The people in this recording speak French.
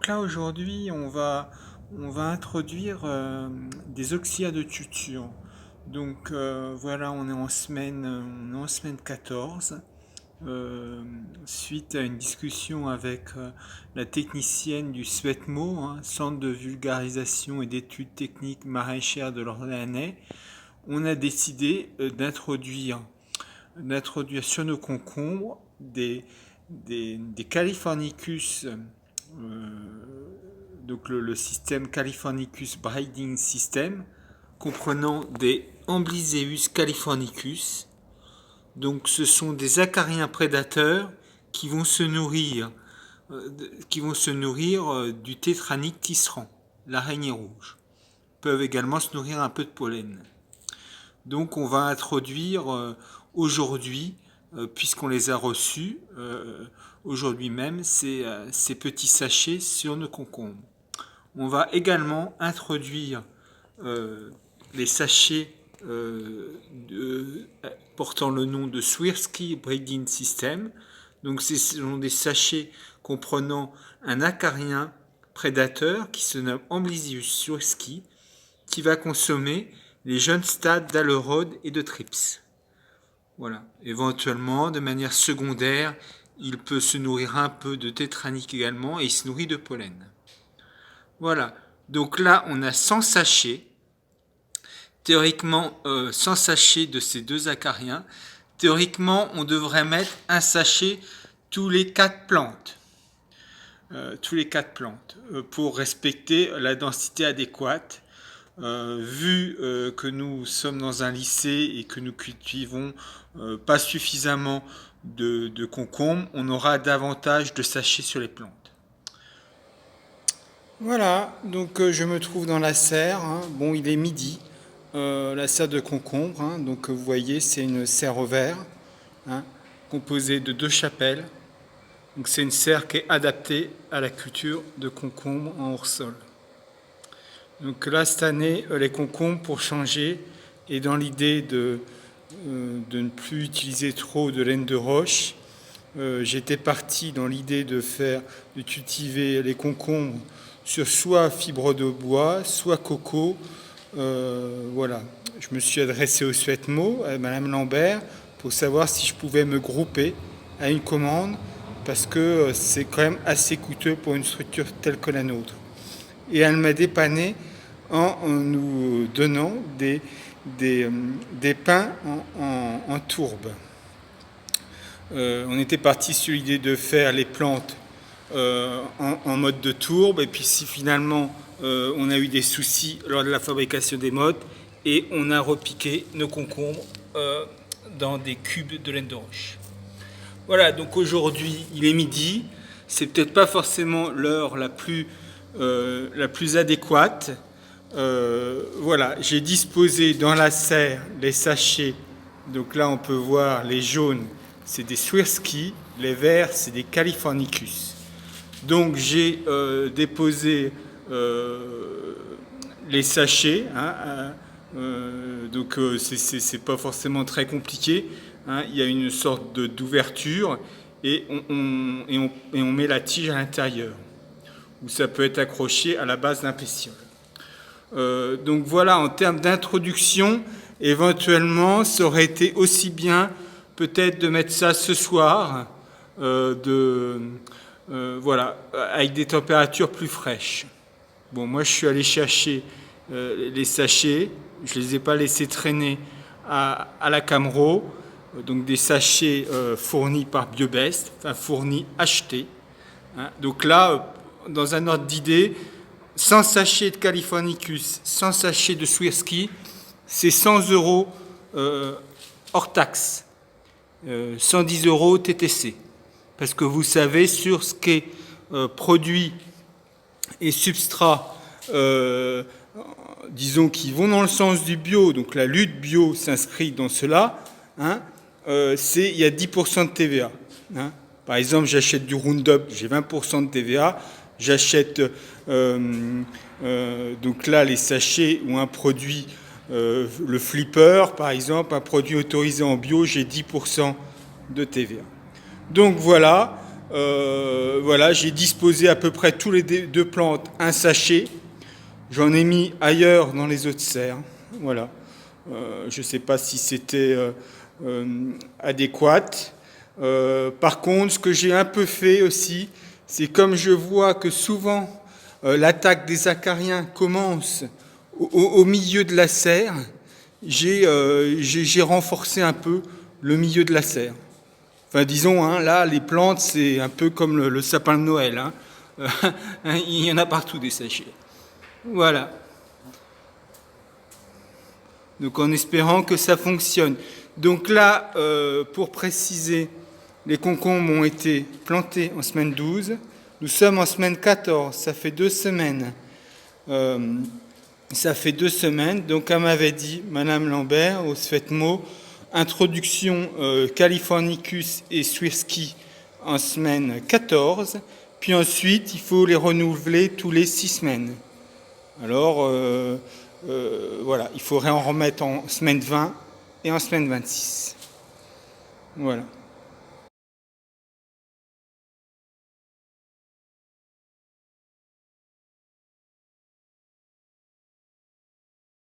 là aujourd'hui on va introduire des auxiliaires de tuture. Donc voilà, on est en semaine 14, suite à une discussion avec la technicienne du SWETMO, Centre de vulgarisation et d'études techniques maraîchères de l'Orléanais. On a décidé d'introduire sur nos concombres des Californicus, donc le système Californicus Breeding System, comprenant des Ambliseus californicus. Donc ce sont des acariens prédateurs qui vont se nourrir du tétranyque tisserand, l'araignée rouge. Ils peuvent également se nourrir un peu de pollen. Donc on va introduire aujourd'hui, puisqu'on les a reçus aujourd'hui même, ces petits sachets sur nos concombres. On va également introduire les sachets portant le nom de Swirsky Breeding System. Donc ce sont des sachets comprenant un acarien prédateur qui se nomme Ambliseus swirsky, qui va consommer les jeunes stades d'Alerode et de Thrips. Voilà. Éventuellement, de manière secondaire, il peut se nourrir un peu de tétranyque également et il se nourrit de pollen. Voilà. Donc là, on a 100 sachets. Théoriquement, 100 sachets de ces deux acariens. Théoriquement, on devrait mettre un sachet tous les 4 plantes. Pour respecter la densité adéquate. Vu que nous sommes dans un lycée et que nous cultivons pas suffisamment de concombres, on aura davantage de sachets sur les plantes. Voilà, donc je me trouve dans la serre. Bon, il est midi. La serre de concombre. Donc vous voyez, c'est une serre au vert, composée de 2 chapelles. Donc c'est une serre qui est adaptée à la culture de concombres en hors-sol. Donc là, cette année, les concombres, pour changer, et dans l'idée de ne plus utiliser trop de laine de roche, j'étais parti dans l'idée de cultiver les concombres sur soit fibre de bois, soit coco. Voilà. Je me suis adressé au SWETMO, à Madame Lambert, pour savoir si je pouvais me grouper à une commande, parce que c'est quand même assez coûteux pour une structure telle que la nôtre. Et elle m'a dépanné en nous donnant des pins en tourbe. On était parti sur l'idée de faire les plantes en mode de tourbe, et puis si finalement on a eu des soucis lors de la fabrication des mottes, et on a repiqué nos concombres dans des cubes de laine de roche. Voilà, donc aujourd'hui il est midi, c'est peut-être pas forcément l'heure la plus adéquate. Voilà, j'ai disposé dans la serre les sachets. Donc là on peut voir les jaunes, c'est des Swirsky, les verts c'est des Californicus. Donc j'ai déposé les sachets, donc c'est pas forcément très compliqué. Il y a une sorte d'ouverture et on met la tige à l'intérieur, où ça peut être accroché à la base d'un pétiole. Donc voilà, en termes d'introduction, éventuellement, ça aurait été aussi bien peut-être de mettre ça ce soir, voilà, avec des températures plus fraîches. Bon, moi je suis allé chercher les sachets, je ne les ai pas laissés traîner à la Camero, donc des sachets fournis par Biobest, enfin fournis, achetés. Donc là, dans un ordre d'idée, 100 sachets de Californicus, 100 sachets de Swirsky, c'est 100 € hors taxe, 110 € TTC. Parce que vous savez, sur ce qui est produit et substrat, disons, qui vont dans le sens du bio, donc la lutte bio s'inscrit dans cela, il y a 10% de TVA. Par exemple, j'achète du Roundup, j'ai 20% de TVA. J'achète donc là les sachets ou un produit, le flipper par exemple, un produit autorisé en bio, j'ai 10% de TVA. Donc voilà, Voilà, j'ai disposé à peu près tous les deux plantes un sachet. J'en ai mis ailleurs dans les autres serres. Voilà. Je ne sais pas si c'était adéquat. Par contre, ce que j'ai un peu fait aussi, c'est comme je vois que souvent l'attaque des acariens commence au milieu de la serre, j'ai renforcé un peu le milieu de la serre. Enfin, disons, hein, là, les plantes, c'est un peu comme le sapin de Noël. Hein. Il y en a partout des sachets. Voilà. Donc, en espérant que ça fonctionne. Donc là, pour préciser, les concombres ont été plantés en semaine 12. Nous sommes en semaine 14. Ça fait 2 semaines. Donc, elle m'avait dit, Madame Lambert, au Svetmo, introduction Californicus et Swirsky en semaine 14, puis ensuite il faut les renouveler tous les 6 semaines. Alors voilà, il faudrait en remettre en semaine 20 et en semaine 26. Voilà.